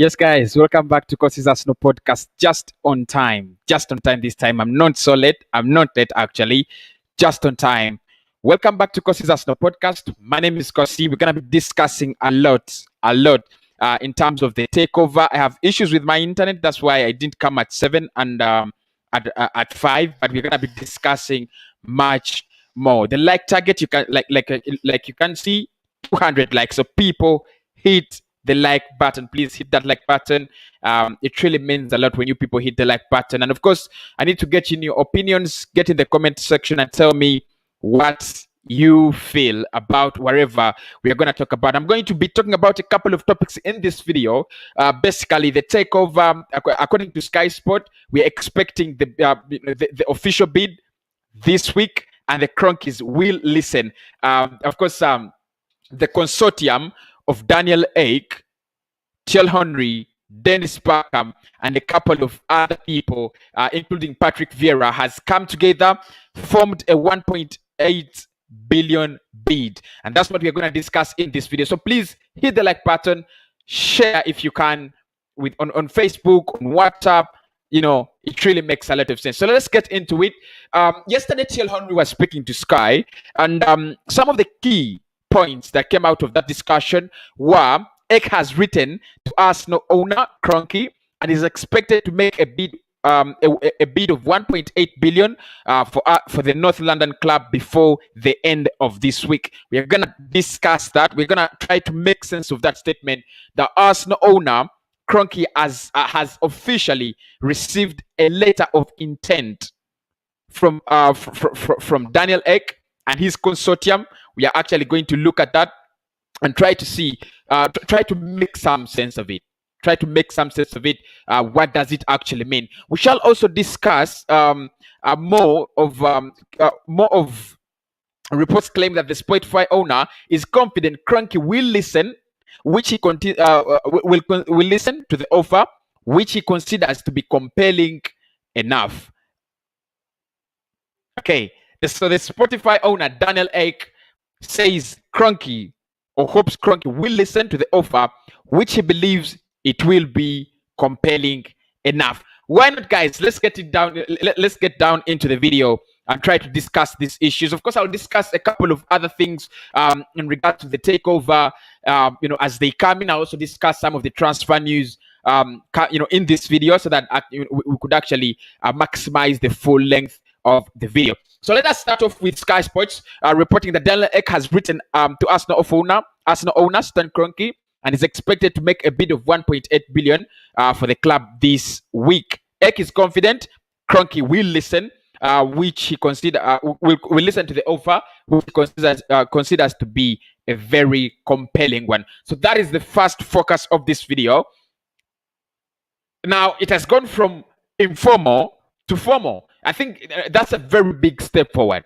Yes, guys, welcome back to SCEZNEY podcast. Just on time this time. I'm not so late. I'm not late actually. Just on time. Welcome back to SCEZNEY podcast. My name is Kosi. We're gonna be discussing a lot in terms of the takeover. I have issues with my internet. That's why I didn't come at 7 and at 5. But we're gonna be discussing much more. The like target you can like you can see 200 likes. So people hit the like button. Please hit that like button. It really means a lot when you people hit the like button. And of course, I need to get in your opinions. Get in the comment section and tell me what you feel about whatever we are going to talk about. I'm going to be talking about a couple of topics in this video. Basically, the takeover. According to Sky Sport, we're expecting the official bid this week, and the Kroenkes will listen. Of course, the consortium of Daniel Ek, Thierry Henry, Dennis Parkham, and a couple of other people, including Patrick Vieira, has come together, formed a 1.8 billion bid. And that's what we're going to discuss in this video. So please hit the like button, share if you can on Facebook, on WhatsApp. You know, it really makes a lot of sense. So let's get into it. Yesterday, Thierry Henry was speaking to Sky, and some of the key points that came out of that discussion were Ek has written to Arsenal owner Kroenke and is expected to make a bid a bid of 1.8 billion for the North London club before the end of this week. We are gonna discuss that. We're gonna try to make sense of that statement. The Arsenal owner Kroenke has officially received a letter of intent from Daniel Ek and his consortium. We are actually going to look at that and try to see, try to make some sense of it. Try to make some sense of it. What does it actually mean? We shall also discuss more of reports claim that the Spotify owner is confident Kroenke will listen, which he will listen to the offer, which he considers to be compelling enough. Okay, so the Spotify owner Daniel Ek says Kroenke, or hopes Kroenke will listen to the offer, which he believes it will be compelling enough. Why not, guys? Let's get it down. Let's get down into the video and try to discuss these issues. Of course, I'll discuss a couple of other things in regard to the takeover. As they come in, I'll also discuss some of the transfer news. In this video, so that we could actually maximize the full length of the video. So let us start off with Sky Sports reporting that Daniel Ek has written to Arsenal owner Stan Kroenke and is expected to make a bid of 1.8 billion for the club this week. Ek is confident Kroenke will listen, which he will listen to the offer, which he considers to be a very compelling one. So that is the first focus of this video. Now it has gone from informal to formal. I think that's a very big step forward.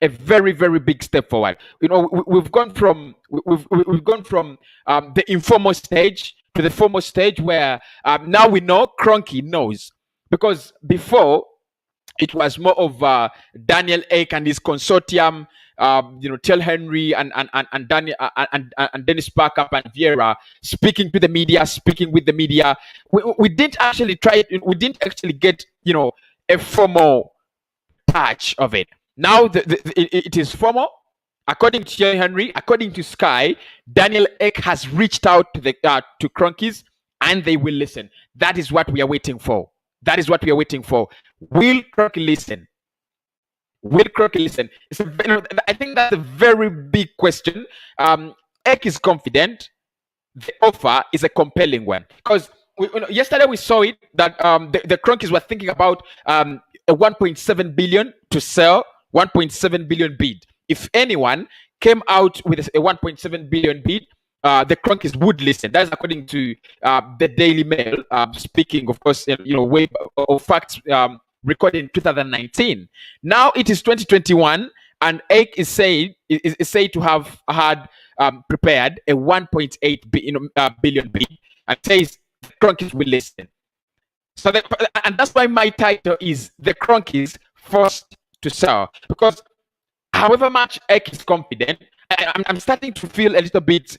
A very, very big step forward. We've gone from the informal stage to the formal stage, where now we know Kroenke knows, because before it was more of Daniel Ek and his consortium, Thierry Henry and Dennis Parkham and Vieira speaking to the media, speaking with the media. We didn't actually get a formal touch of it. Now it is formal. According to Thierry Henry, according to Sky, Daniel Ek has reached out to Kroenkes, and they will listen. That is what we are waiting for. Will Kroenke listen? Will Kroenke listen? I think that's a very big question. Ek is confident the offer is a compelling one, because yesterday we saw it that the Kroenkes were thinking about a 1.7 billion to sell, 1.7 billion bid. If anyone came out with a 1.7 billion bid, the Kroenkes would listen. That's according to the Daily Mail, speaking, of course, facts recorded in 2019. Now it is 2021, and Ek is said to have had prepared a 1.8 billion bid, and says the Kroenkes will listen. So and that's why my title is The Kroenkes Forced to Sell, because however much Ek is confident, I'm starting to feel a little bit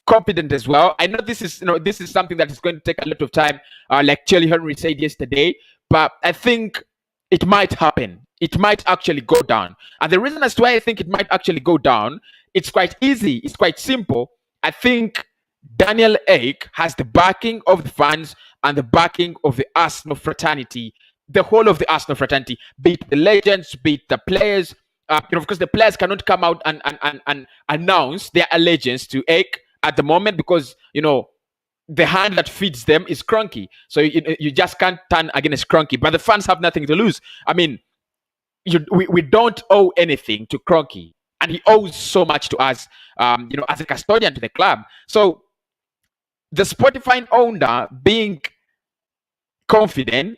confident as well. I know this is something that is going to take a lot of time, like Thierry Henry said yesterday, but I think it might happen. It might actually go down. And the reason as to why I think it might actually go down, it's quite easy. It's quite simple. I think Daniel Ek has the backing of the fans and the backing of the Arsenal fraternity, the whole of the Arsenal fraternity, be it the legends, be it the players. Of course, the players cannot come out and announce their allegiance to Ek at the moment, because the hand that feeds them is Kroenke. So you just can't turn against Kroenke. But the fans have nothing to lose. I mean, we don't owe anything to Kroenke, and he owes so much to us, as a custodian to the club. So the Spotify owner being confident,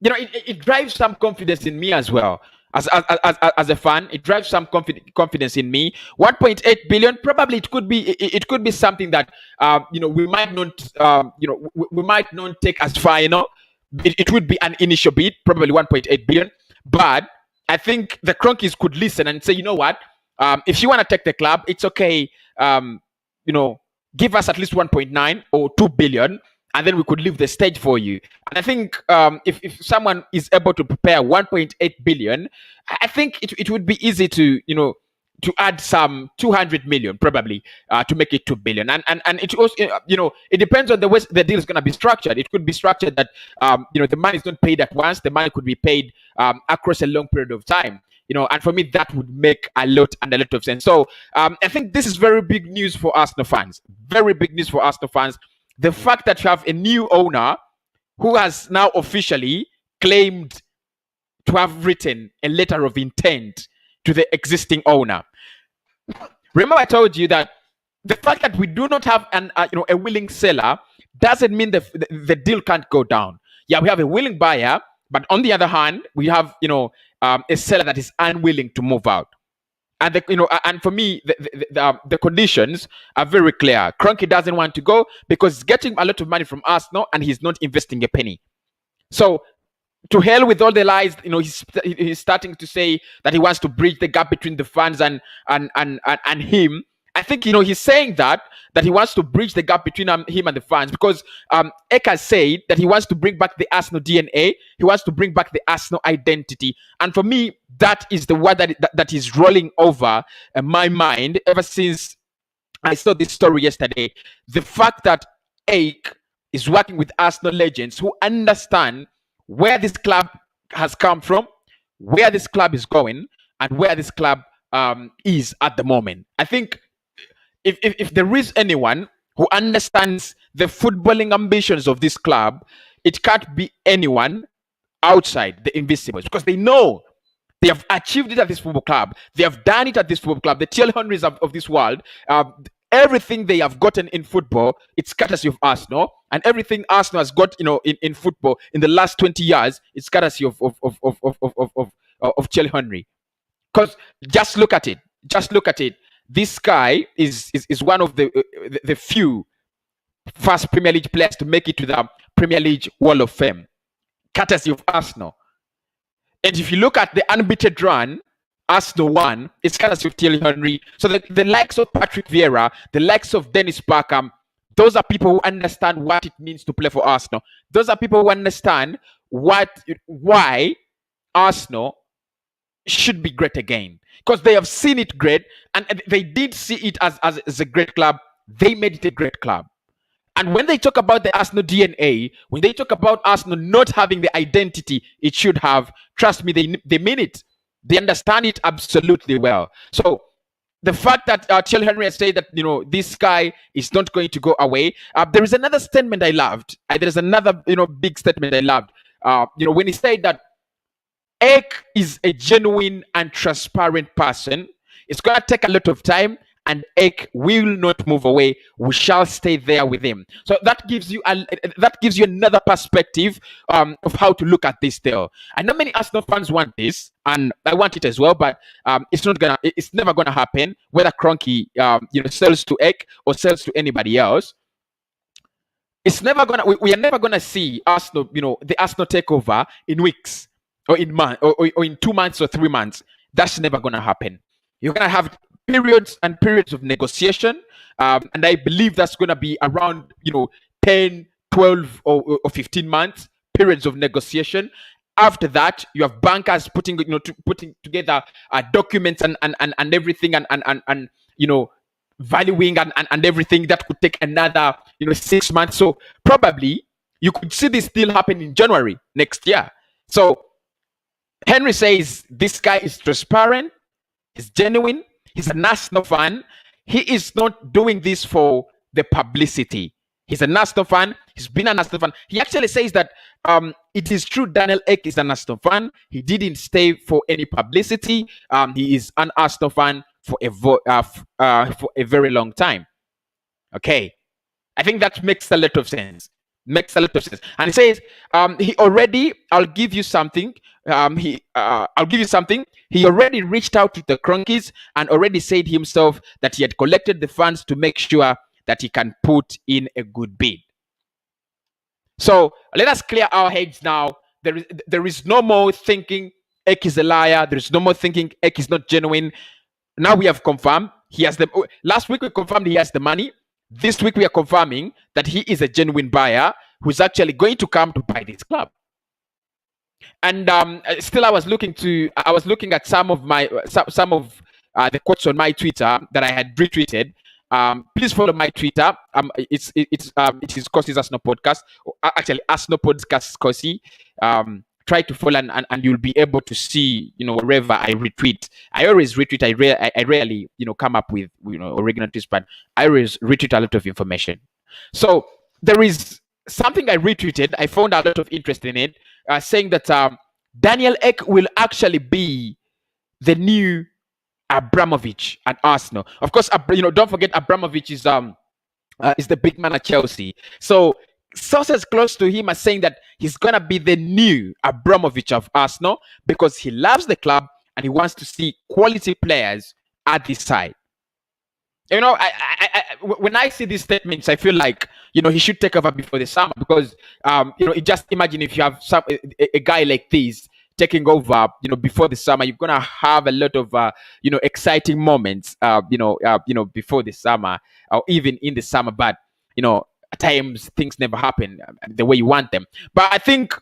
it drives some confidence in me as well. As a fan, it drives some confidence in me. 1.8 billion, probably it could be something that we might not take as far. It would be an initial bid, probably 1.8 billion. But I think the Kroenkes could listen and say, you know what, if you want to take the club, it's okay. Give us at least 1.9 or 2 billion. And then we could leave the stage for you. And I think if someone is able to prepare 1.8 billion, I think it would be easy to add some 200 million probably to make it 2 billion. And it also it depends on the way the deal is going to be structured. It could be structured that the money is not paid at once. The money could be paid across a long period of time. And for me, that would make a lot of sense. So I think this is very big news for Arsenal fans. Very big news for Arsenal fans. The fact that you have a new owner who has now officially claimed to have written a letter of intent to the existing owner. Remember, I told you that the fact that we do not have a willing seller doesn't mean the deal can't go down. Yeah, we have a willing buyer, but on the other hand, we have a seller that is unwilling to move out. And and for me, the conditions are very clear. Kroenke doesn't want to go because he's getting a lot of money from Arsenal and he's not investing a penny. So to hell with all the lies. He's starting to say that he wants to bridge the gap between the fans and him. I think he's saying that he wants to bridge the gap between him and the fans, because Eka said that he wants to bring back the Arsenal DNA. He wants to bring back the Arsenal identity, and for me, that is the word that is rolling over my mind ever since I saw this story yesterday. The fact that Ake is working with Arsenal legends who understand where this club has come from, where this club is going, and where this club is at the moment. I think if there is anyone who understands the footballing ambitions of this club, it can't be anyone outside the Invisibles, because they know they have achieved it at this football club. They have done it at this football club. The Thierry Henrys of this world, everything they have gotten in football, it's courtesy of Arsenal. And everything Arsenal has got, in football in the last 20 years, it's courtesy of Thierry Henry. Because just look at it. This guy is one of the few first Premier League players to make it to the Premier League Wall of Fame, courtesy of Arsenal. And if you look at the unbeaten run Arsenal won, it's courtesy of Thierry Henry. So the likes of Patrick Vieira, the likes of Dennis Parkham, those are people who understand what it means to play for Arsenal. Those are people who understand why Arsenal should be great again, because they have seen it great, and they did see it as a great club. They made it a great club. And when they talk about the Arsenal DNA, when they talk about Arsenal not having the identity it should have, trust me, they mean it. They understand it absolutely well. So the fact that Thierry Henry has said that this guy is not going to go away. There is another statement I loved. There is another big statement I loved. When he said that Ek is a genuine and transparent person. It's going to take a lot of time, and Ek will not move away. We shall stay there with him. So that gives you another perspective of how to look at this deal. I know many Arsenal fans want this, and I want it as well, but it's never gonna happen. Whether Kroenke sells to Ek or sells to anybody else, it's never gonna. We are never gonna see Arsenal, the Arsenal takeover in weeks, or in months, or in 2 months or 3 months. That's never gonna happen. You're gonna have periods and periods of negotiation. And I believe that's going to be around, 10, 12, or 15 months periods of negotiation. After that, you have bankers putting together documents and everything and valuing and everything that could take another 6 months. So probably you could see this still happen in January next year. So Henry says this guy is transparent, he's genuine, he's an Arsenal fan. He is not doing this for the publicity. He's an Arsenal fan. He's been an Arsenal fan. He actually says that it is true Daniel Ek is an Arsenal fan. He didn't stay for any publicity. He is an Arsenal fan for a very long time. Okay. I think that makes a lot of sense. Makes a lot of sense. And he says, I'll give you something. I'll give you something. He already reached out to the Kroenkes and already said himself that he had collected the funds to make sure that he can put in a good bid. So let us clear our heads now. There is no more thinking Ek is a liar. There is no more thinking Ek is not genuine. Now we have confirmed he has the. Last week we confirmed he has the money. This week we are confirming that he is a genuine buyer who's actually going to come to buy this club. And still, I was looking at some of the quotes on my Twitter that I had retweeted. Please follow my Twitter. It is Kosi's Arsenal Podcast. Actually, Arsenal Podcast Kosi. Try to follow and you'll be able to see, wherever I retweet. I always retweet. I rarely, come up with, original tweets, but I always retweet a lot of information. So there is something I retweeted. I found a lot of interest in it, saying that Daniel Ek will actually be the new Abramovich at Arsenal. Of course, don't forget Abramovich is the big man at Chelsea. So sources close to him are saying that he's gonna be the new Abramovich of Arsenal because he loves the club and he wants to see quality players at this side. When I see these statements, I feel like he should take over before the summer because just imagine if you have a guy like this taking over, before the summer, you're gonna have a lot of exciting moments, before the summer or even in the summer. But at times things never happen the way you want them. But I think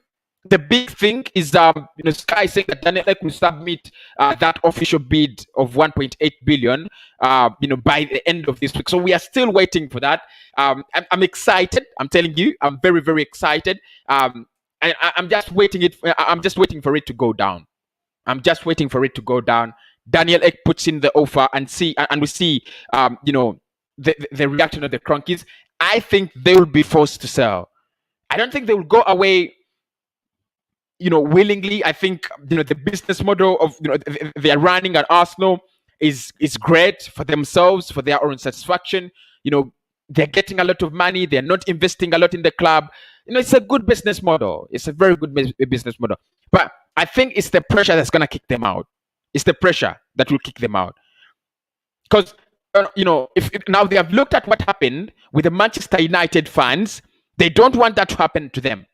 the big thing is Sky saying that Daniel Ek will submit that official bid of 1.8 billion by the end of this week. So we are still waiting for that. I'm excited. I'm telling you, I'm very, very excited. I'm just waiting for it to go down. I'm just waiting for it to go down. Daniel Ek puts in the offer and we see the reaction of the Kroenkes. I think they will be forced to sell. I don't think they will go away willingly. I think the business model of they are running at Arsenal is great for themselves, for their own satisfaction. They're getting a lot of money. They're not investing a lot in the club. It's a good business model. It's a very good business model. But I think it's the pressure that's gonna kick them out. It's the pressure that will kick them out. Because if now they have looked at what happened with the Manchester United fans, they don't want that to happen to them.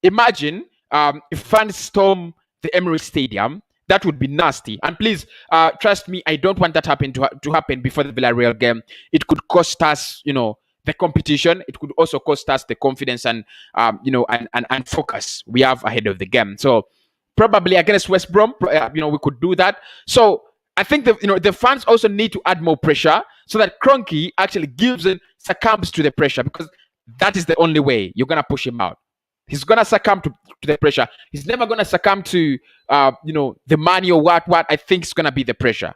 Imagine if fans storm the Emirates Stadium, that would be nasty. And please, trust me, I don't want that to happen before the Villarreal game. It could cost us, the competition. It could also cost us the confidence and focus we have ahead of the game. So probably against West Brom, we could do that. So I think the fans also need to add more pressure so that Kroenke actually succumbs to the pressure, because that is the only way you're gonna push him out. He's gonna succumb to the pressure. He's never gonna succumb to the money or what. I think it's gonna be the pressure.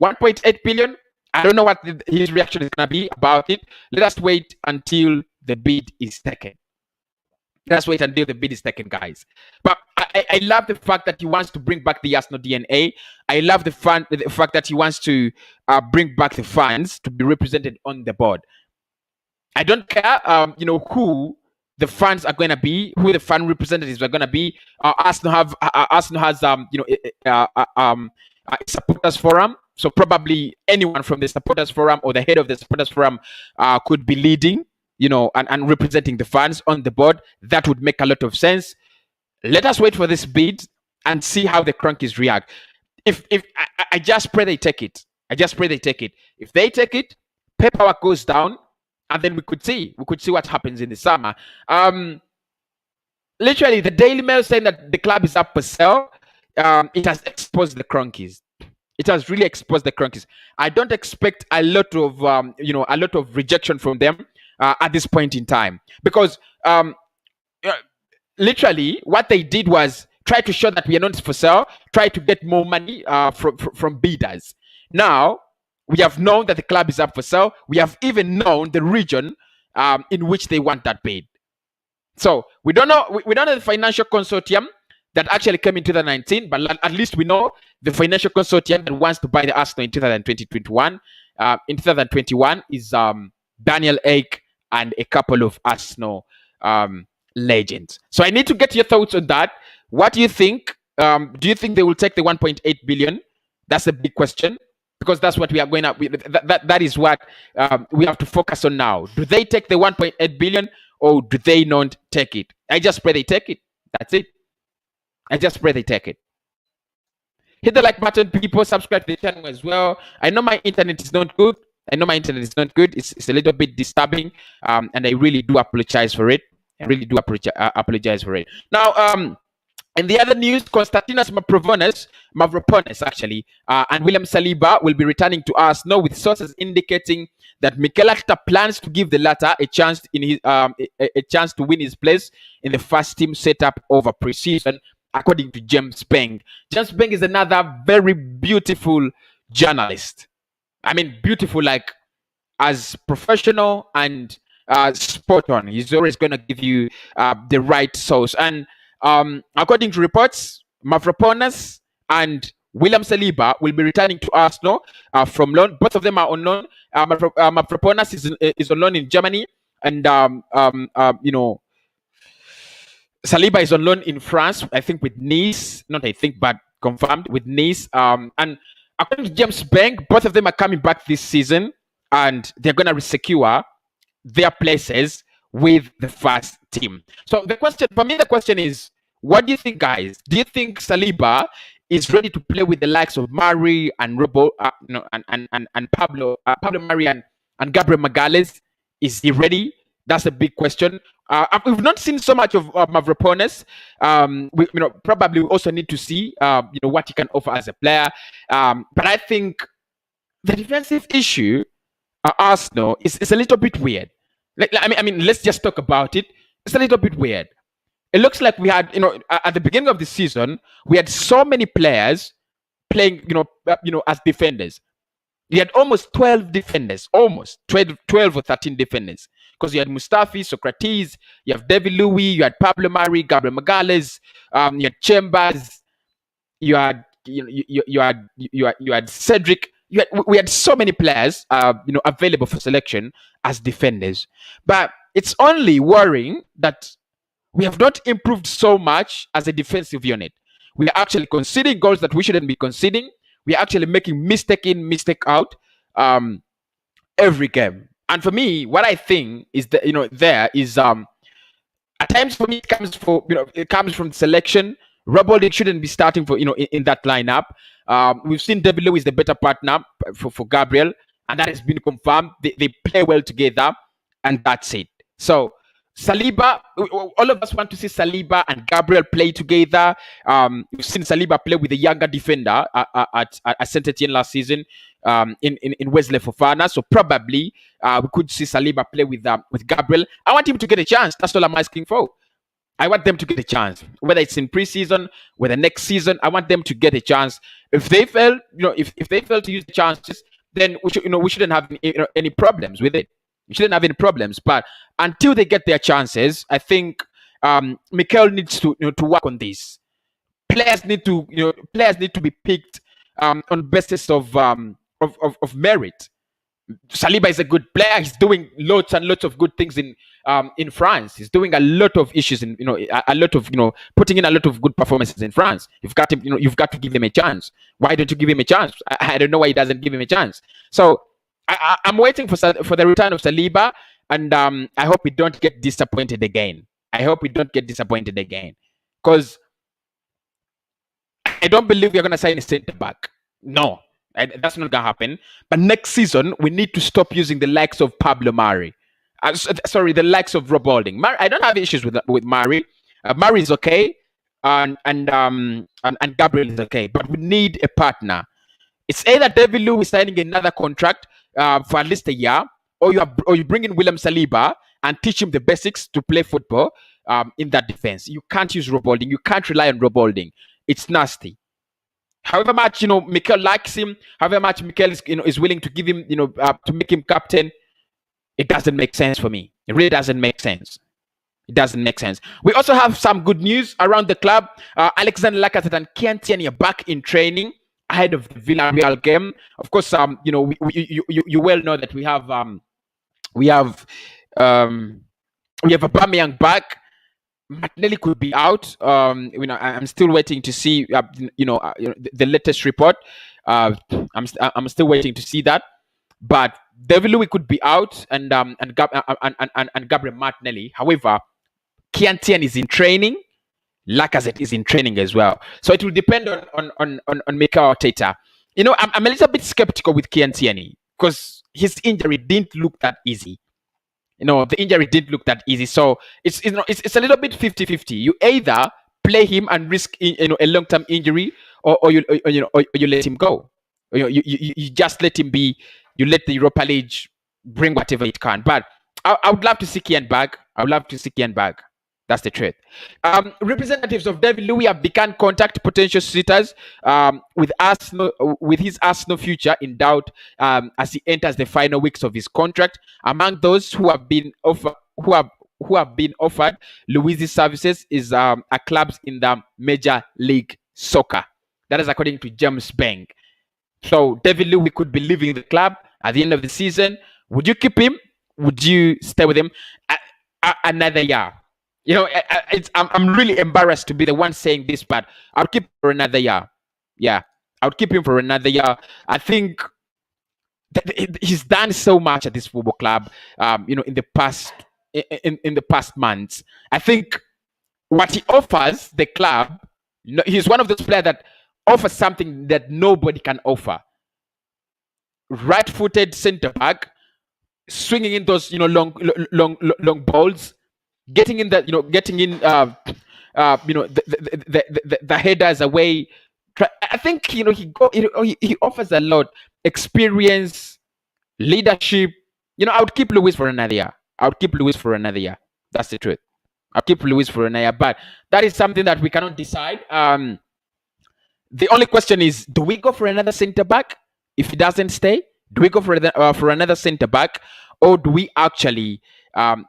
1.8 billion. I don't know what his reaction is gonna be about it. Let us wait until the bid is taken. Let's wait until the bid is taken, guys. But I love the fact that he wants to bring back the Arsenal DNA. I love the fact that he wants to bring back the fans to be represented on the board. I don't care, who the fans are going to be, who the fan representatives are going to be. Arsenal has supporters forum. So probably anyone from the supporters forum or the head of the supporters forum could be leading, and representing the fans on the board. That would make a lot of sense. Let us wait for this bid and see how the Kroenkes react. If I just pray they take it. I just pray they take it. If they take it, paperwork goes down, and then we could see what happens in the summer. Literally, the Daily Mail saying that the club is up for sale. It has exposed the cronkies. It has really exposed the cronkies. I don't expect a lot of rejection from them at this point in time, because literally what they did was try to show that we are not for sale, try to get more money from bidders. Now we have known that the club is up for sale. We have even known the region in which they want that bid. So we don't know the financial consortium that actually came in 2019, but at least we know the financial consortium that wants to buy the Arsenal in 2020-21. In 2021 is Daniel Ake and a couple of Arsenal legends. So I need to get your thoughts on that. What do you think? Do you think they will take the 1.8 billion? That's a big question, because that's what we are going up with. That is what we have to focus on now. Do they take the 1.8 billion or do they not take it? I just pray they take it. That's it. I just pray they take it. Hit the like button, people. Subscribe to the channel as well. I know my internet is not good. It's a little bit disturbing, and I really do apologize for it. Apologize for it. Now, in the other news, Konstantinos Mavropanos actually, and William Saliba will be returning to Arsenal, with sources indicating that Mikel plans to give the latter a chance to win his place in the first team setup over pre-season, according to James Beng. James Beng is another very beautiful journalist. I mean, beautiful, like as professional and spot on. He's always going to give you the right source. And according to reports, Mavropanos and William Saliba will be returning to Arsenal from loan. Both of them are on loan. Mavropanos is on loan in Germany, and Saliba is on loan in France, I think with Nice. Not I think, but confirmed with Nice. And according to James Beng, both of them are coming back this season, and they're going to resecure their places with the first team. So the question is, what do you think, guys? Do you think Saliba is ready to play with the likes of Mari and and Pablo Mari and Gabriel Magalhaes? Is he ready? That's a big question. We've not seen so much of Mavropanos. We probably also need to see what he can offer as a player. But I think the defensive issue at Arsenal is a little bit weird. I mean, let's just talk about it. It's a little bit weird. It looks like we had, at the beginning of the season, we had so many players playing, as defenders. You had almost 12 defenders, almost 12 or 13 defenders. Because you had Mustafi, Socrates, you have David Louis, you had Pablo Mari, Gabriel Magalhaes, you had Chambers, you had Cedric. We had so many players, available for selection as defenders. But it's only worrying that we have not improved so much as a defensive unit. We are actually conceding goals that we shouldn't be conceding. We are actually making mistake in, mistake out every game. And for me, what I think is that at times for me it comes from selection. Robotic shouldn't be starting for in that lineup. We've seen David Lewis the better partner for Gabriel, and that has been confirmed. They play well together, and that's it. So Saliba, all of us want to see Saliba and Gabriel play together. We've seen Saliba play with a younger defender at Saint-Etienne last season, in Wesley Fofana. So probably we could see Saliba play with Gabriel. I want him to get a chance. That's all I'm asking for. I want them to get a chance, whether it's in preseason, whether next season. I want them to get a chance. If they fail, if they fail to use the chances, then we shouldn't have any problems with it. We shouldn't have any problems. But until they get their chances, I think Mikel needs to work on this. Players need to be picked on basis of merit. Saliba is a good player. He's doing lots and lots of good things in France. He's doing a lot of issues in a lot of putting in a lot of good performances in France. You've got to give him a chance. Why don't you give him a chance? I don't know why he doesn't give him a chance. So I'm waiting for the return of Saliba, and I hope we don't get disappointed again. Because I don't believe we're going to sign a centre back. No, That's not gonna happen. But next season, we need to stop using the likes of Pablo Mari. The likes of Rob Holding. I don't have issues with Mari. Mari is okay, and Gabriel is okay. But we need a partner. It's either David Lewis signing another contract for at least a year, or you bring in William Saliba and teach him the basics to play football in that defense. You can't use Rob Holding. You can't rely on Rob Holding. It's nasty. However much Mikel likes him, however much Mikel is willing to give him to make him captain, it doesn't make sense for me. It really doesn't make sense. It doesn't make sense. We also have some good news around the club. Alexander Lacazette and Tierney are back in training ahead of the Villarreal game. Of course, you well know that we have Aubameyang back. Martinelli could be out. I'm still waiting to see the latest report. I'm still waiting to see that. But David Luiz could be out, and Gabriel Martinelli. However, Kieran is in training. Lacazette is in training as well. So it will depend on Mikel Arteta. I'm a little bit skeptical with Kieran because his injury didn't look that easy. The injury didn't look that easy. So it's a little bit 50-50. You either play him and risk a long-term injury, or you let him go. You just let him be. You let the Europa League bring whatever it can. But I would love to see Kieran back. I would love to see Kieran back. That's the truth. Representatives of David Luiz have begun contact potential suitors with his Arsenal future in doubt as he enters the final weeks of his contract. Among those who have been offered Luiz's services are clubs in the Major League Soccer. That is according to James Bank. So David Luiz could be leaving the club at the end of the season. Would you keep him? Would you stay with him another year? I'm really embarrassed to be the one saying this, but I'll keep him for another year. Yeah, I'll keep him for another year. I think that he's done so much at this football club. In the past months, I think what he offers the club, he's one of those players that offers something that nobody can offer. Right-footed centre back, swinging in those long balls. Getting in the headers away. I think he offers a lot. Experience, leadership. I would keep Luiz for another year. That's the truth. I'll keep Luiz for another year. But that is something that we cannot decide. The only question is, do we go for another centre back if he doesn't stay? Do we go for another centre back, or do we actually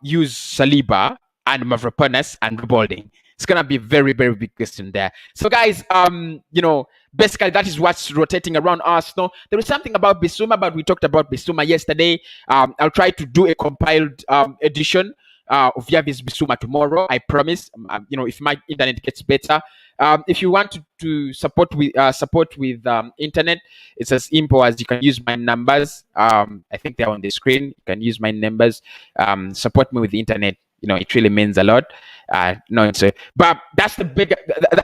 use Saliba and Mavropanos and Holding? It's gonna be a very, very big question there. So guys, basically that is what's rotating around Arsenal. There is something about Bissouma, but we talked about Bissouma yesterday. I'll try to do a compiled edition of Yavi's Bissouma tomorrow. I promise. If my internet gets better. If you want to support with internet, it's as simple as you can use my numbers. I think they're on the screen. You can use my numbers. Support me with the internet. It really means a lot. But that's the big.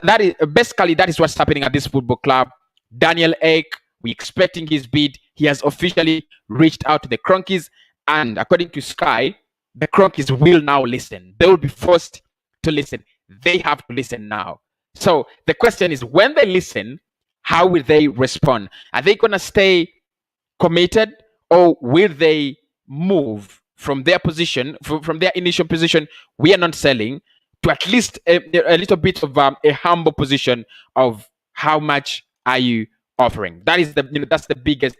That is basically that is what's happening at this football club. Daniel Ek, we're expecting his bid. He has officially reached out to the Kroenkes, and according to Sky, the Kroenkes will now listen. They will be forced to listen. They have to listen now. So the question is, when they listen, how will they respond? Are they going to stay committed, or will they move from their position, from their initial position, we are not selling, to at least a little bit of a humble position of how much are you offering? That is that's the biggest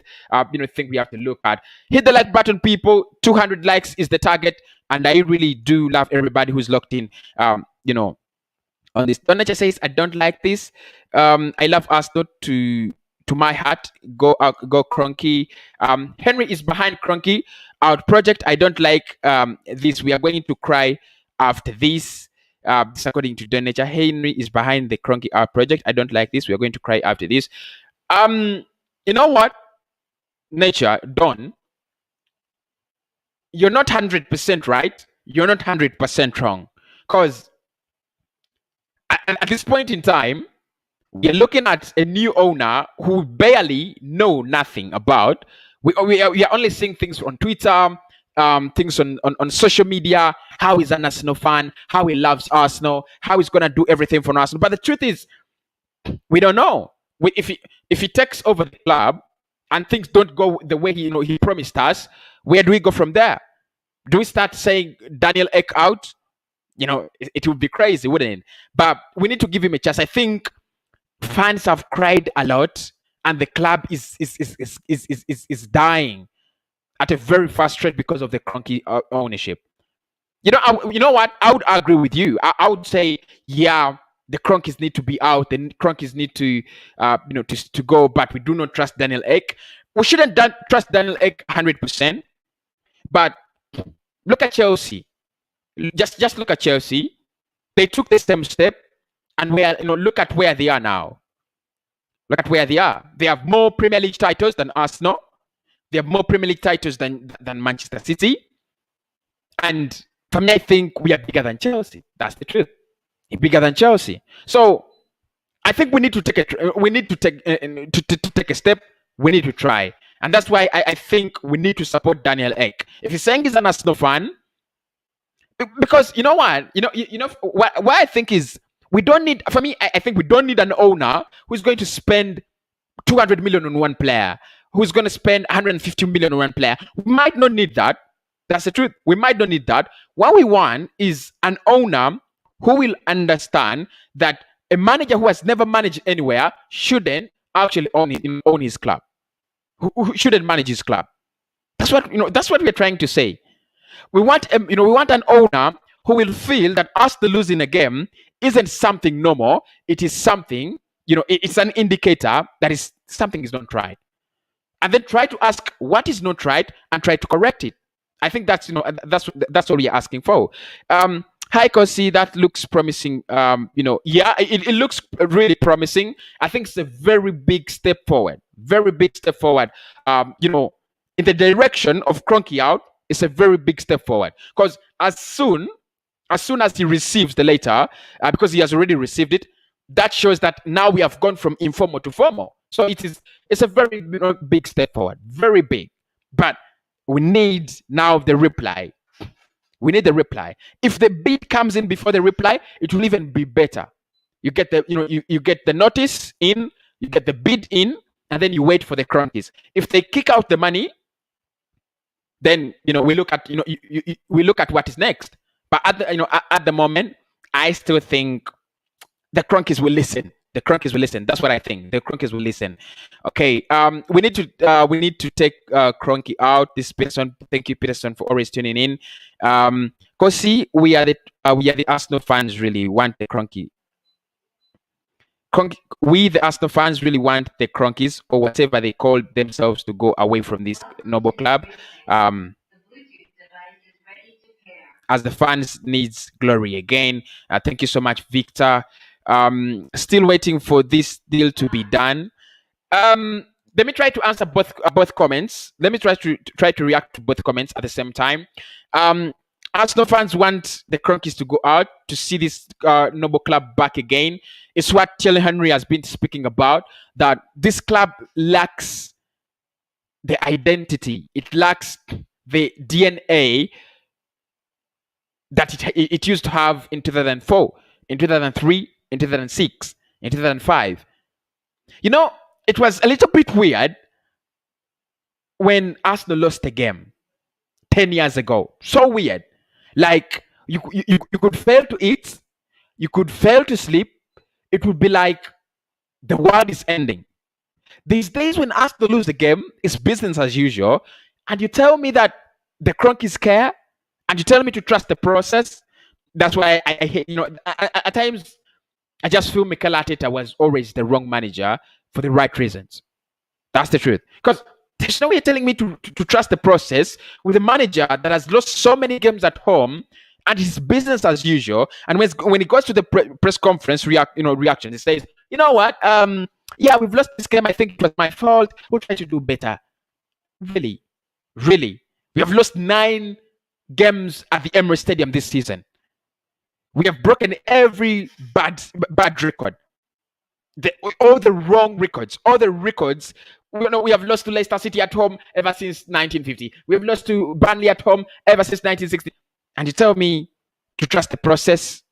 thing we have to look at. Hit the like button, people. 200 likes is the target, and I really do love everybody who's locked in. On this. Donacha says, I don't like this. I love Arsenal to my heart. Go Kroenke. Henry is behind Kroenke. Our project, I don't like this. We are going to cry after this. This according to Donacha. Henry is behind the Kroenke our project. I don't like this. We are going to cry after this. You know what? Nature, Don, you're not 100% right. You're not 100% wrong. Because at this point in time, we're looking at a new owner who barely know nothing about. We are only seeing things on Twitter, things on social media, how he's an Arsenal fan, how he loves Arsenal, how he's going to do everything for Arsenal. But the truth is, we don't know. If he takes over the club and things don't go the way he promised us, where do we go from there? Do we start saying Daniel Ek out? It would be crazy, wouldn't it? But we need to give him a chance. I think fans have cried a lot, and the club is dying at a very fast rate because of the Kroenke ownership. You know what? I would agree with you. I would say, yeah, the Kroenkes need to be out. The Kroenkes need to, to go. But we do not trust Daniel Ek. We shouldn't trust Daniel Ek 100%. But look at Chelsea. Just look at Chelsea. They took the same step, and look at where they are now. Look at where they are. They have more Premier League titles than Arsenal. They have more Premier League titles than Manchester City. And for me, I think we are bigger than Chelsea. That's the truth. We're bigger than Chelsea. So I think we need to take a step. We need to try, and that's why I think we need to support Daniel Ek. If he's saying he's an Arsenal fan, because you know what, why I think is we don't need. For me, I think we don't need an owner who's going to spend 200 million on one player, who's going to spend 150 million on one player. We might not need that. That's the truth. We might not need that. What we want is an owner who will understand that a manager who has never managed anywhere shouldn't actually own his club. Who shouldn't manage his club. That's what we're trying to say. We want an owner who will feel that us to losing a game isn't something normal. It is something, it's an indicator that is something is not right. And then try to ask what is not right and try to correct it. I think that's what we're asking for. Hi, Kosi, that looks promising. Yeah, it looks really promising. I think it's a very big step forward. Very big step forward. In the direction of Kroenke out, it's a very big step forward. Because as soon as he receives the letter, because he has already received it, that shows that now we have gone from informal to formal. So it's a very big step forward. Very big. But we need now the reply. We need the reply. If the bid comes in before the reply, it will even be better. You get the you get the notice in, you get the bid in, and then you wait for the Kroenkes. If they kick out the money, then we look at we look at what is next. But at the moment, I still think the Kroenkes will listen. The Kroenkes will listen. That's what I think. The Kroenkes will listen. Okay. We need to take Kroenke out. This Peterson. Thank you, Peterson, for always tuning in. Kosi, we are the Arsenal fans really want the Kroenke. We the Arsenal fans really want the Kroenkes or whatever they call themselves to go away from this noble club. As the fans needs glory again. Thank you so much, Victor. Still waiting for this deal to be done. Let me try to answer both comments. Let me try to react to both comments at the same time. Arsenal fans want the Kroenkes to go out to see this noble club back again. It's what Thierry Henry has been speaking about, that this club lacks the identity. It lacks the DNA that it used to have in 2004, in 2003, in 2006, in 2005. It was a little bit weird when Arsenal lost a game 10 years ago. So weird. Like, you could fail to eat, you could fail to sleep. It would be like the world is ending. These days when Arsenal lose the game, it's business as usual. And you tell me that the Kroenkes care, and you tell me to trust the process. That's why I hate, at times, I just feel Mikel Arteta was always the wrong manager for the right reasons. That's the truth. Because there's no way you're telling me to trust the process with a manager that has lost so many games at home and it's business as usual. And when it goes to the press conference reaction, it says, you know what? Yeah, we've lost this game. I think it was my fault. We'll try to do better. Really? Really? We have lost 9 games at the Emirates Stadium this season. We have broken every bad record. all the wrong records, all the records. We have lost to Leicester City at home ever since 1950. We have lost to Burnley at home ever since 1960. And you tell me to trust the process,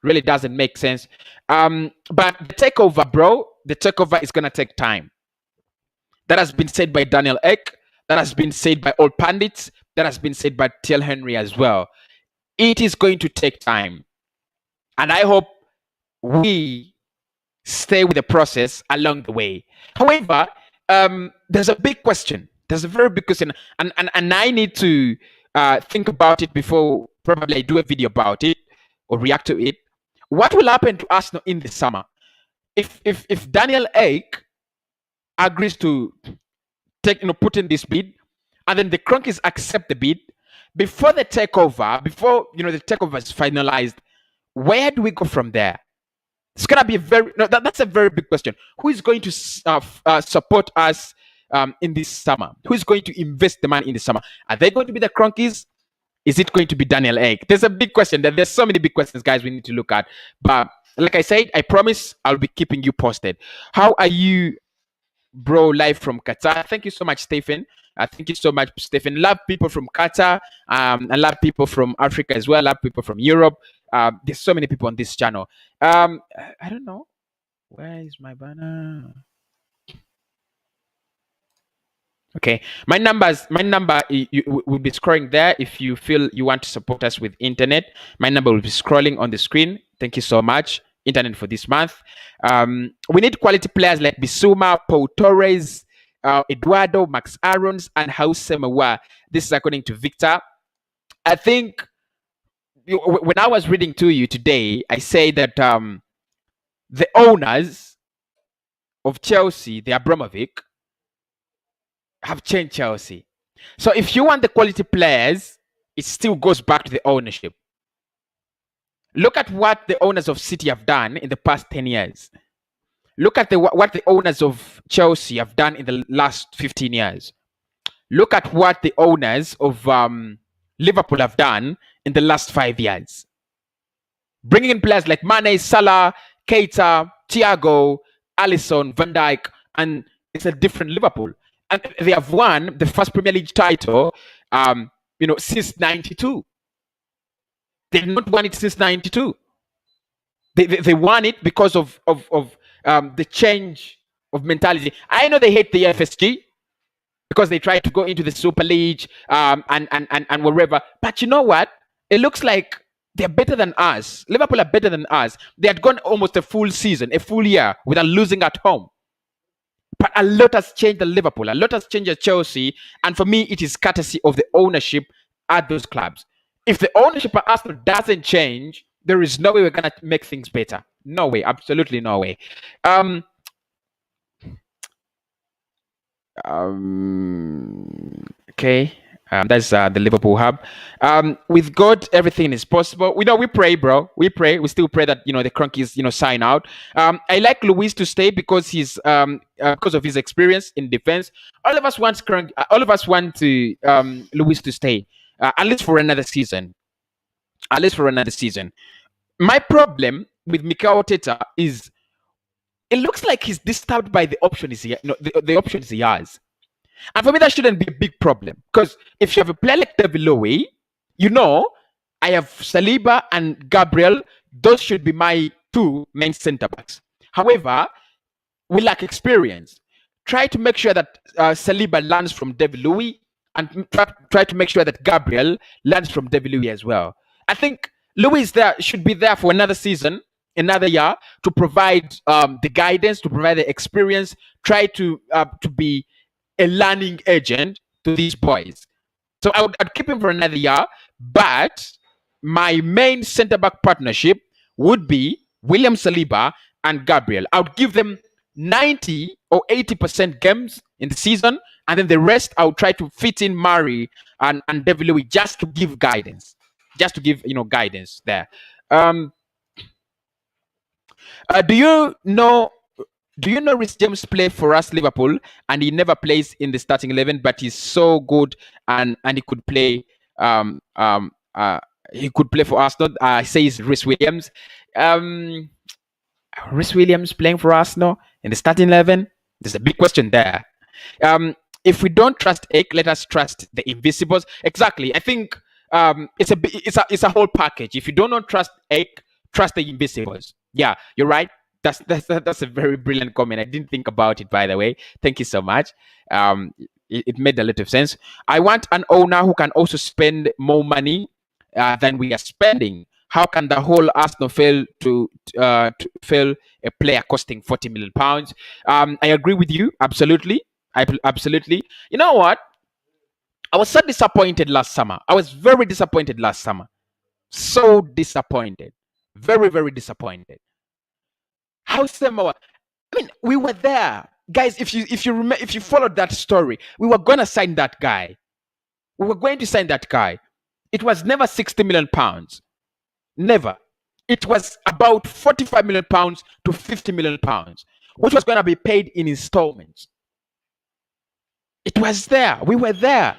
really doesn't make sense. But the takeover, bro, the takeover is going to take time. That has been said by Daniel Ek. That has been said by all pundits. That has been said by Thierry Henry as well. It is going to take time. And I hope we stay with the process along the way. However, there's a big question. There's a very big question. And I need to think about it before probably I do a video about it or react to it. What will happen to Arsenal in the summer? If Daniel Ek agrees to put in this bid, and then the Kroenkes accept the bid before the takeover, before the takeover is finalized, where do we go from there? It's gonna be that's a very big question. Who is going to support us in this summer? Who is going to invest the money in the summer? Are they going to be the Kroenkes? Is it going to be Daniel Ek? There's a big question. There's so many big questions, guys, we need to look at. But like I said, I promise I'll be keeping you posted. How are you, bro, live from Qatar? Thank you so much, Stephen. Thank you so much, Stephen. Love people from Qatar. I love people from Africa as well. Love people from Europe. There's so many people on this channel. I don't know. Where is my banner? Okay, my number will be scrolling there. If you feel you want to support us with internet, my number will be scrolling on the screen. Thank you so much, internet, for this month. We need quality players like Bissouma, Paul Torres, Eduardo, Max Aarons, and House Mawa. This is according to Victor. I think when I was reading to you today, I say that the owners of Chelsea, the Abramovich, have changed Chelsea. So if you want the quality players, it still goes back to the ownership. Look at what the owners of City have done in the past 10 years. Look at what the owners of Chelsea have done in the last 15 years. Look at what the owners of Liverpool have done in the last 5 years. Bringing in players like Mane, Salah, Keita, Thiago, Alisson, Van Dijk, and it's a different Liverpool. And they have won the first Premier League title, since '92. They've not won it since '92. They won it because of the change of mentality. I know they hate the FSG because they tried to go into the Super League and wherever. But you know what? It looks like they're better than us. Liverpool are better than us. They had gone almost a full season, a full year without losing at home. But a lot has changed at Liverpool. A lot has changed at Chelsea. And for me, it is courtesy of the ownership at those clubs. If the ownership at Arsenal doesn't change, there is no way we're going to make things better. No way. Absolutely no way. Okay. That's the Liverpool hub. With God, everything is possible. We pray, bro. We pray. We still pray that the Kroenkes sign out. I like Luis to stay because he's because of his experience in defense. All of us want Luis to stay at least for another season. At least for another season. My problem with Mikel Arteta is it looks like he's disturbed by the options the options he has. And for me, that shouldn't be a big problem. Because if you have a player like David Lowe, I have Saliba and Gabriel. Those should be my two main centre-backs. However, we lack experience. Try to make sure that Saliba learns from David Lowe and try to make sure that Gabriel learns from David Lowe as well. I think Lowe should be there for another season, another year, to provide the guidance, to provide the experience, try to be a learning agent to these boys. So I'd keep him for another year, but my main centre-back partnership would be William Saliba and Gabriel. I would give them 90 or 80% games in the season, and then the rest I would try to fit in Murray and David Luiz just to give guidance. Just to give guidance there. Do you know Reece James played for us Liverpool and he never plays in the starting 11, but he's so good and he could play he could play for Arsenal. Says Reece Williams. I Rhys Williams playing for Arsenal in the starting 11? There's a big question there. If we don't trust Ake, let us trust the Invisibles. Exactly. I think it's a whole package. If you do not trust Ake, trust the Invisibles. Yeah, you're right. That's a very brilliant comment. I didn't think about it, by the way. Thank you so much. It made a lot of sense. I want an owner who can also spend more money than we are spending. How can the whole Arsenal fail to fail a player costing £40 million? I agree with you. Absolutely. Absolutely. You know what? I was so disappointed last summer. I was very disappointed last summer. So disappointed. Very, very disappointed. How similar? I mean, we were there. Guys, if you remember, if you followed that story, we were gonna sign that guy. We were going to sign that guy. It was never £60 million. Never. It was about £45 million to £50 million, which was going to be paid in installments. It was there. We were there.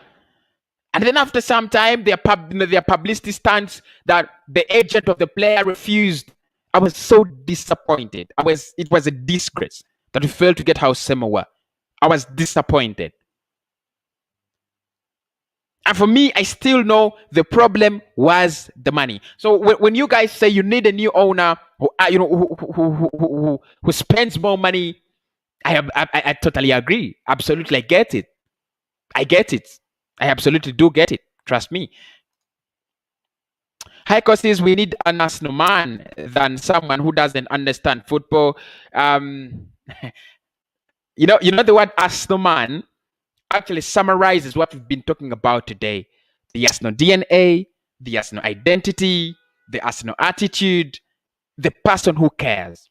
And then after some time, their publicity stunts that the agent of the player refused. I was so disappointed. It was a disgrace that we failed to get how Sema were. I was disappointed. And for me, I still know the problem was the money. So when you guys say you need a new owner who spends more money, I totally agree. Absolutely, I get it. I get it. I absolutely do get it. Trust me. High cost is we need an Arsenal man than someone who doesn't understand football. You know the word Arsenal man actually summarizes what we've been talking about today. The Arsenal DNA, the Arsenal identity, the Arsenal attitude, the person who cares.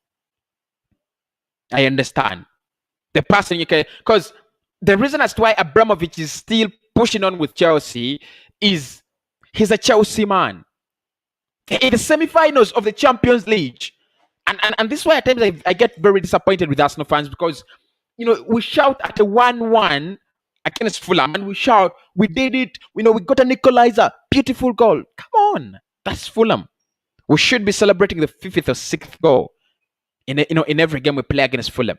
I understand. The person you care. Because the reason as to why Abramovich is still pushing on with Chelsea is he's a Chelsea man. In the semi-finals of the Champions League. And this is why at times I get very disappointed with Arsenal fans because, we shout at a 1-1 against Fulham and we shout, we did it, we got a nicolas, beautiful goal. Come on, that's Fulham. We should be celebrating the 5th or 6th goal in every game we play against Fulham.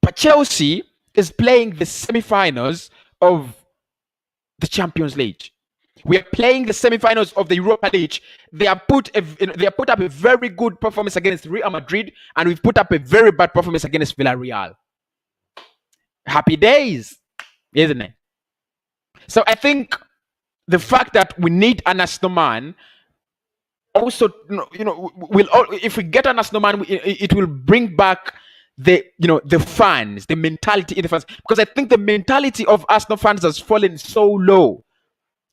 But Chelsea is playing the semi-finals of the Champions League. We are playing the semi-finals of the Europa League. They have put up a very good performance against Real Madrid, and we've put up a very bad performance against Villarreal. Happy days, isn't it? So I think the fact that we need an Arsenal man also, if we get an Arsenal man, it will bring back the fans, the mentality in the fans, because I think the mentality of Arsenal fans has fallen so low.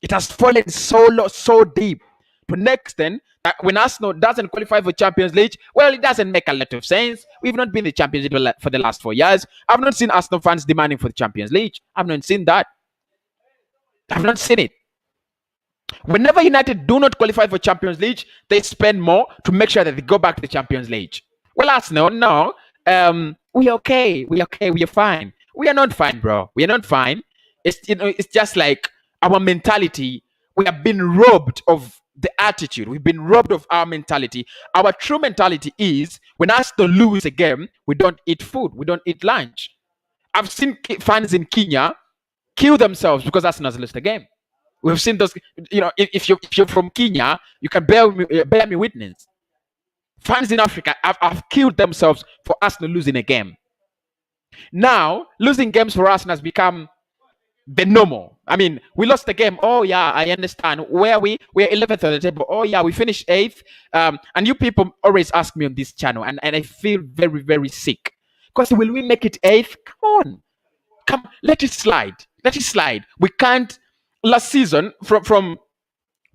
It has fallen so low, so deep. To an extent that when Arsenal doesn't qualify for Champions League, well, it doesn't make a lot of sense. We've not been in the Champions League for the last 4 years. I've not seen Arsenal fans demanding for the Champions League. I've not seen that. I've not seen it. Whenever United do not qualify for Champions League, they spend more to make sure that they go back to the Champions League. Well, Arsenal, no. We're okay. We're okay. We're fine. We are not fine, bro. We are not fine. It's just like our mentality. We have been robbed of the attitude. We've been robbed of our mentality. Our true mentality is when Arsenal lose a game, we don't eat food. We don't eat lunch. I've seen fans in Kenya kill themselves because Arsenal has lost a game. We've seen those. If you're from Kenya, you can bear me witness. Fans in Africa have killed themselves for Arsenal losing a game. Now, losing games for Arsenal has become the normal. I mean, we lost the game. Oh yeah, I understand. Where are we? We're 11th on the table. Oh yeah, we finished 8th. And you people always ask me on this channel, and I feel very, very sick. Because will we make it 8th? Come on. Let it slide. Let it slide. We can't. Last season, from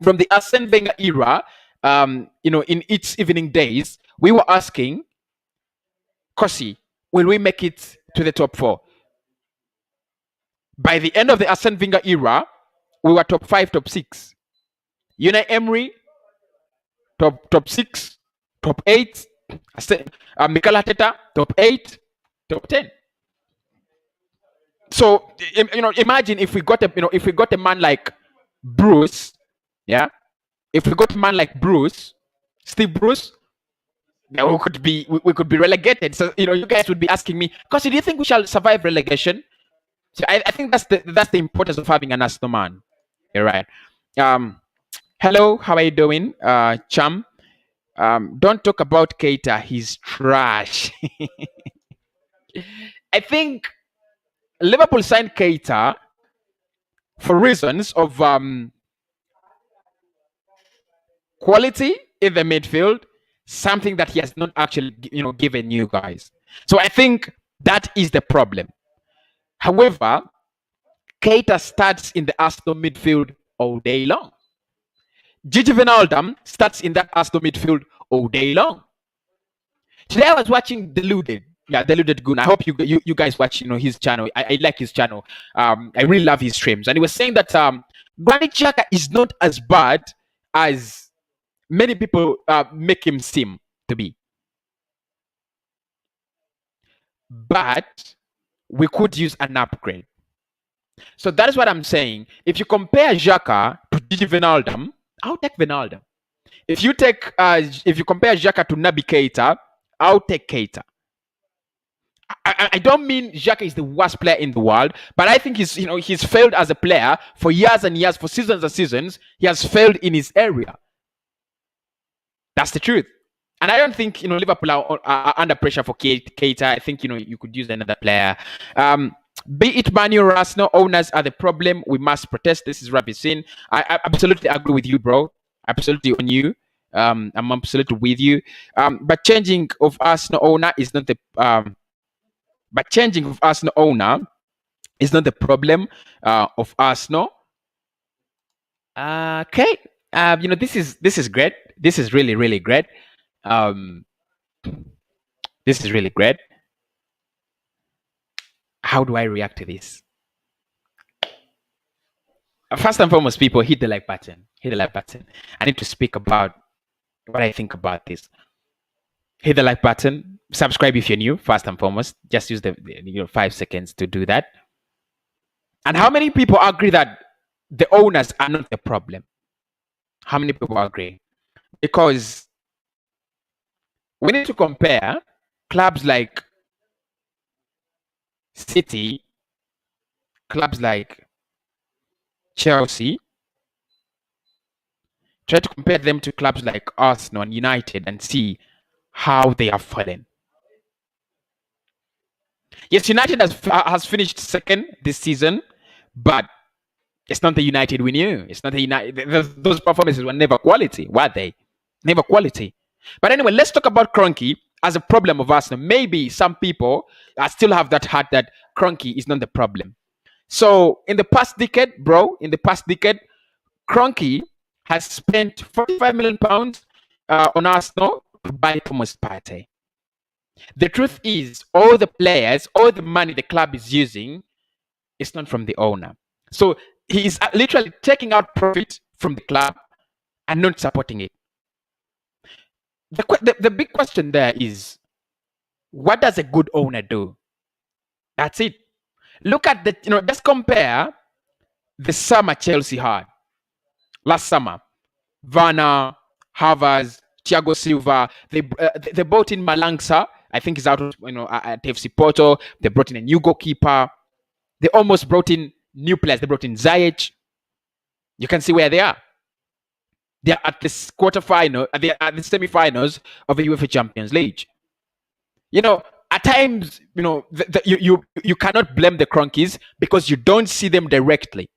the Arsene Wenger era, in its evening days, we were asking, Kosi, will we make it to the top 4? By the end of the Arsene Wenger era, we were top 5, top 6. Unai Emery, top 6, top 8. Mikel Arteta, top 8, top 10. So imagine if we got a man like Bruce, yeah. If we got a man like Bruce, Steve Bruce, we could be relegated. So you guys would be asking me, because do you think we shall survive relegation? So I think that's the importance of having an Arsenal man. You're right. Hello, how are you doing, chum? Don't talk about Keita. He's trash. I think Liverpool signed Keita for reasons of quality in the midfield, something that he has not actually given you guys. So I think that is the problem. However, Keita starts in the Arsenal midfield all day long. Gigi Wijnaldum starts in that Arsenal midfield all day long. Today I was watching Deluded. Yeah, Deluded Goon. I hope you guys watch his channel. I like his channel. I really love his streams. And he was saying that Granit Xhaka is not as bad as many people make him seem to be. But we could use an upgrade. So that is what I'm saying. If you compare Xhaka to Gigi Wijnaldum, I'll take Wijnaldum. If you compare Xhaka to Naby Keita, I'll take Keita. I don't mean Xhaka is the worst player in the world, but I think he's failed as a player for years and years, for seasons and seasons. He has failed in his area. That's the truth. And I don't think Liverpool are under pressure for Keita. I think you could use another player. Be it Manu or Arsenal, owners are the problem. We must protest. This is Rabbi Sin. I absolutely agree with you, bro. Absolutely on you. I'm absolutely with you. But changing of Arsenal owner is not the problem of Arsenal. Okay. This is great. This is really, really great. This is really great. How do I react to this? First and foremost, people, hit the like button. Hit the like button. I need to speak about what I think about this. Hit the like button. Subscribe if you're new. First and foremost, just use the 5 seconds to do that. And how many people agree that the owners are not the problem? How many people agree? Because we need to compare clubs like City, clubs like Chelsea. Try to compare them to clubs like Arsenal and United and see how they are fallen. Yes, United has finished second this season, but it's not the United we knew. It's not the United. Those performances were never quality, were they? Never quality. But anyway, let's talk about Kroenke as a problem of Arsenal. Maybe some people still have that heart that Kroenke is not the problem. So in the past decade, Kroenke has spent £45 million on Arsenal to buy Thomas Partey. The truth is, all the players, all the money the club is using is not from the owner. So he is literally taking out profit from the club and not supporting it. The big question there is, what does a good owner do? That's it. Look at just compare the summer Chelsea had. Last summer, Werner, Havertz, Thiago Silva, they brought in Malangsa. I think he's out at FC Porto. They brought in a new goalkeeper. They almost brought in new players. They brought in Ziyech. You can see where they are. They are at the quarterfinal. They are at the semi-finals of the UEFA Champions League. At times, you cannot blame the Kroenkes because you don't see them directly.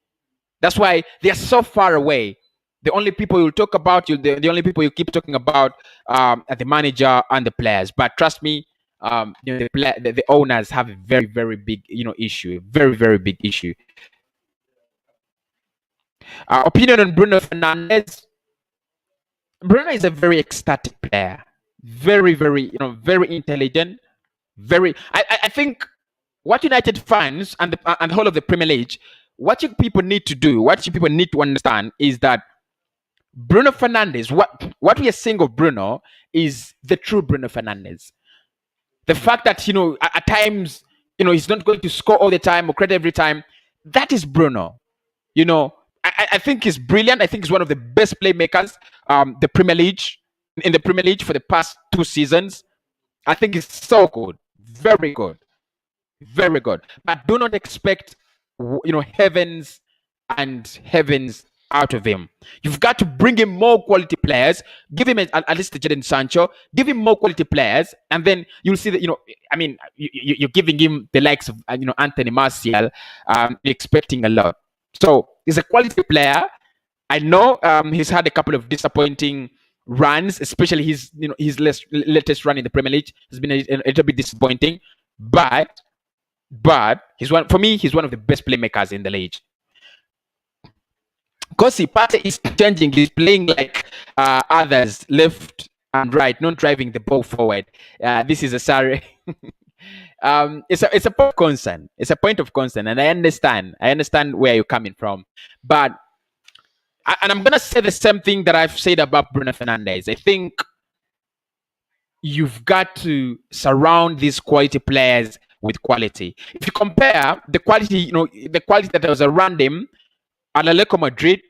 That's why they are so far away. The only people you'll talk about, the only people you keep talking about are the manager and the players. But trust me, the owners have a very, very big, issue. A very, very big issue. Opinion on Bruno Fernandes. Bruno is a very ecstatic player. Very, very, very intelligent. I think what United fans and the whole of the Premier League, what you people need to do, what you people need to understand is that Bruno Fernandes, what we are seeing of Bruno is the true Bruno Fernandes. The fact that, at times, he's not going to score all the time or credit every time, that is Bruno. I think he's brilliant. I think he's one of the best playmakers the Premier League in the Premier League for the past 2 seasons. I think it's so good, very good, very good. But do not expect, heavens and heavens out of him. You've got to bring him more quality players. Give him at least Jadon Sancho. Give him more quality players, and then you'll see that. I mean, you're giving him the likes of Anthony Martial, expecting a lot. So he's a quality player. I know he's had a couple of disappointing runs, especially his latest run in the Premier League has been a little bit disappointing. But he's one of the best playmakers in the league. Kosi Partey is changing. He's playing like others, left and right, not driving the ball forward. This is a sorry. It's a point of concern. It's a point of concern, and I understand where you're coming from, but. And I'm going to say the same thing that I've said about Bruno Fernandes. I think you've got to surround these quality players with quality. If you compare the quality, the quality that was around him at Atletico Madrid,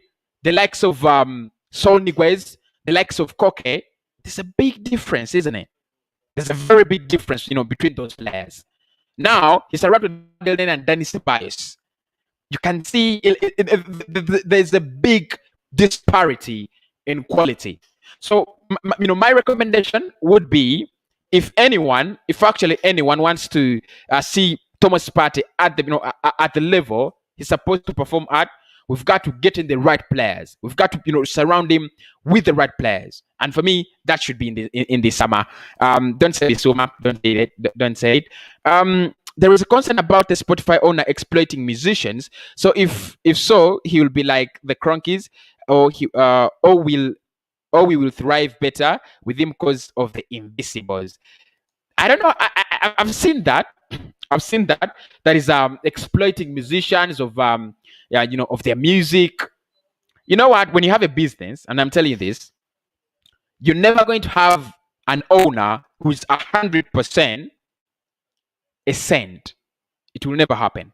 the likes of Sol Niguez, the likes of Koke, there's a big difference, isn't it? There's a very big difference, between those players. Now, he's surrounded with bellerin and ceballos. You can see there's a big disparity in quality. So, my recommendation would be, if actually anyone wants to see Thomas Partey at the level he's supposed to perform at, we've got to get in the right players. We've got to surround him with the right players. And for me, that should be in the summer. Don't say the summer. Don't say it. There is a concern about the Spotify owner exploiting musicians. So if so, he will be like the Kroenkes, or we will thrive better with him because of the Invisibles. I don't know. I've seen that. That is exploiting musicians of of their music. You know what? When you have a business, and I'm telling you this, you're never going to have an owner who's 100% a cent. It will never happen.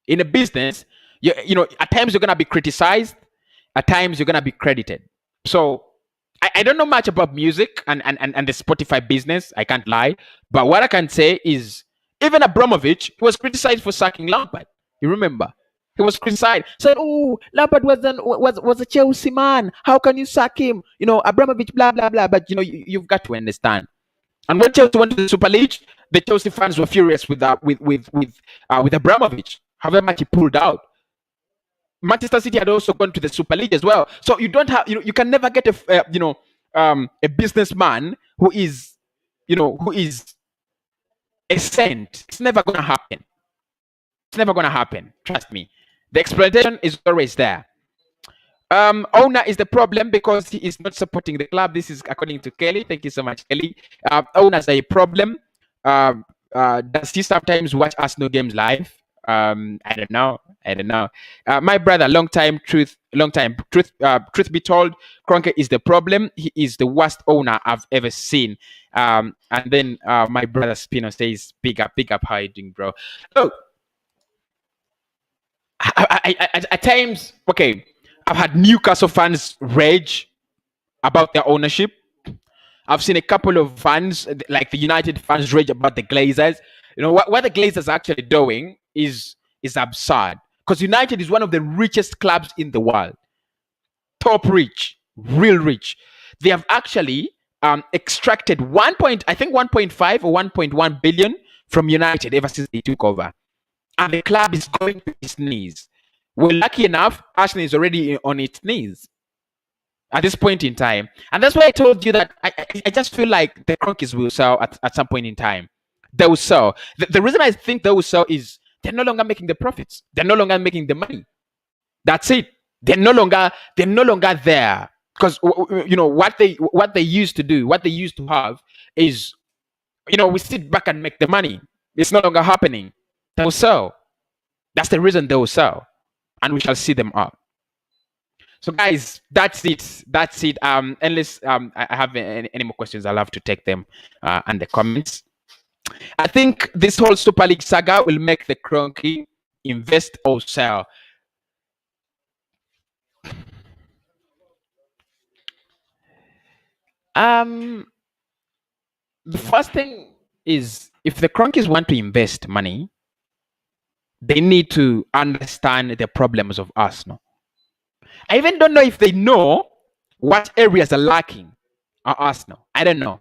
In a business, at times you're gonna be criticized, at times you're gonna be credited. So I don't know much about music and the Spotify business, I can't lie. But what I can say is, even Abramovich was criticized for sacking Lampard. You remember? He was criticized. Said, "Oh, Lampard was a Chelsea man. How can you sack him? Abramovich, blah blah blah." But you've got to understand. And when Chelsea went to the Super League, the Chelsea fans were furious with Abramovich. However much he pulled out. Manchester City had also gone to the Super League as well. So you don't have, you can never get a businessman who is a saint. It's never gonna happen. It's never gonna happen. Trust me. The exploitation is always there. Owner is the problem because he is not supporting the club. This is according to Kelly. Thank you so much, Kelly. Owners are a problem. Does he sometimes watch Arsenal games live? I don't know. My brother, long time truth be told, KROENKE is the problem. He is the worst owner I've ever seen. And then my brother Spino says, big up, how you doing, bro? Look, at times, okay, I've had Newcastle fans rage about their ownership. I've seen a couple of fans, like the United fans, rage about the Glazers. What the Glazers are actually doing is absurd. Because United is one of the richest clubs in the world. Top rich, real rich. They have actually extracted 1.5 or 1.1 billion from United ever since they took over. And the club is going to its knees. Well, lucky enough, Arsenal is already on its knees at this point in time. And that's why I told you that I just feel like the Kroenkes will sell at some point in time. They will sell. The reason I think they will sell is they're no longer making the profits. They're no longer making the money. That's it. They're no longer there. Because what they used to do, what they used to have is, we sit back and make the money. It's no longer happening. They will sell. That's the reason they will sell. And we shall see them up. So guys, that's it. Unless I have any more questions, I'll have to take them in the comments. I think this whole Super League saga will make the KROENKE invest or sell. The first thing is, if the Cronkies want to invest money, they need to understand the problems of Arsenal. I even don't know if they know what areas are lacking at Arsenal. I don't know,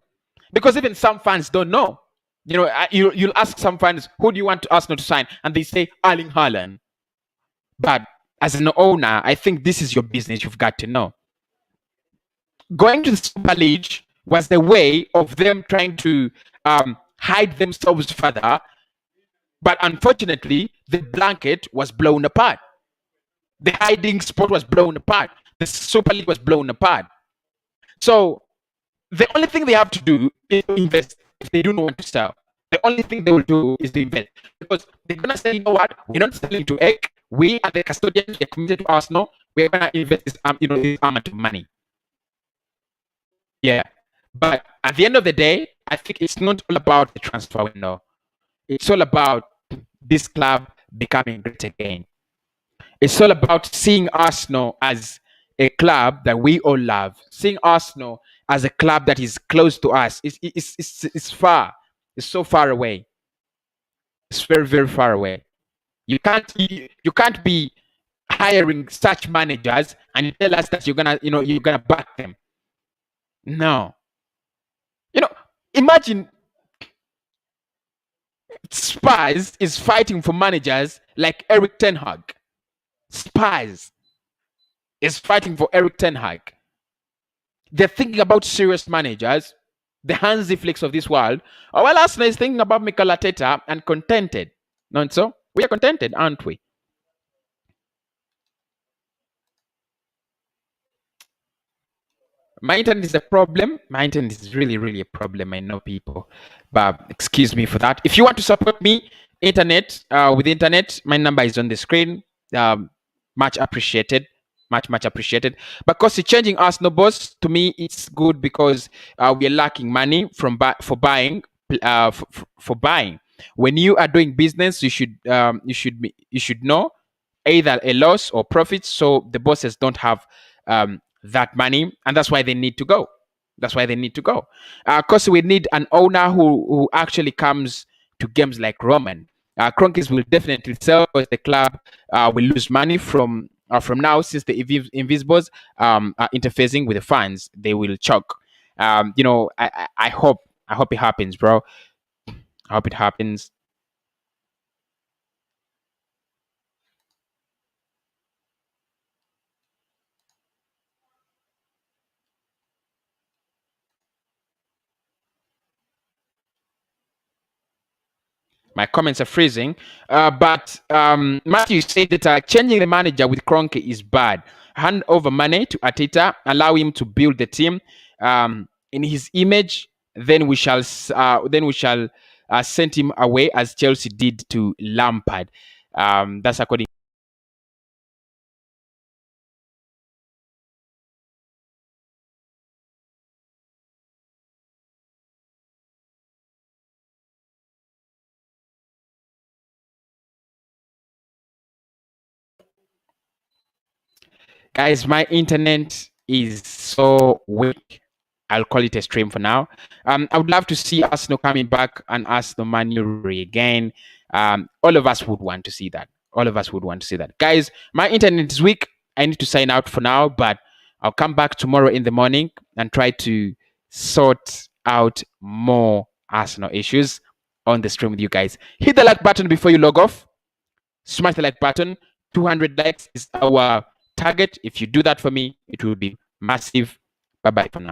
because even some fans don't know. You'll ask some fans, who do you want Arsenal to sign, and they say Erling Haaland. But as an owner, I think this is your business. You've got to know. Going to the Super League was the way of them trying to hide themselves further. But unfortunately, the blanket was blown apart. The hiding spot was blown apart. The Super League was blown apart. So the only thing they have to do is to invest if they do not want to sell. The only thing they will do is to invest, because they're going to say, you know what, we're not selling to egg. We are the custodians. We're committed to Arsenal. We're going to invest this, this amount of money. Yeah. But at the end of the day, I think it's not all about the transfer window. It's all about this club becoming great again. It's all about seeing Arsenal as a club that we all love. Seeing Arsenal as a club that is close to us. It's far. It's so far away. It's very, very far away. You can't be hiring such managers and you tell us that you're gonna back them. No. Imagine Spurs is fighting for managers like Erik ten Hag. Spurs is fighting for Erik ten Hag. They're thinking about serious managers, the Hansi Flicks of this world. While Arsenal is thinking about Mikel and contented. Not so? We are contented, aren't we? My internet is a problem. My internet is really, really a problem. I know, people, but excuse me for that. If you want to support me, with internet, my number is on the screen. Much appreciated. Much appreciated. But because it's changing Arsenal, boss, to me it's good, because we are lacking money for buying. For buying, when you are doing business, you should know either a loss or profits. So the bosses don't have that money, and that's why they need to go. Because we need an owner who actually comes to games like Roman. Kroenkes will definitely sell, because the club will lose money from now, since the Invisibles are interfacing with the fans. They will choke. I hope it happens, bro. I hope it happens. My comments are freezing. But Matthew said that changing the manager with Kroenke is bad. Hand over money to Arteta, allow him to build the team in his image. Then we shall send him away, as Chelsea did to Lampard. That's according. Guys, my internet is so weak. I'll call it a stream for now. I would love to see Arsenal coming back and Arsenal Man U again. All of us would want to see that. Guys, my internet is weak. I need to sign out for now, but I'll come back tomorrow in the morning and try to sort out more Arsenal issues on the stream with you guys. Hit the like button before you log off. Smash the like button. 200 likes is our target. If you do that for me, it will be massive. Bye bye for now.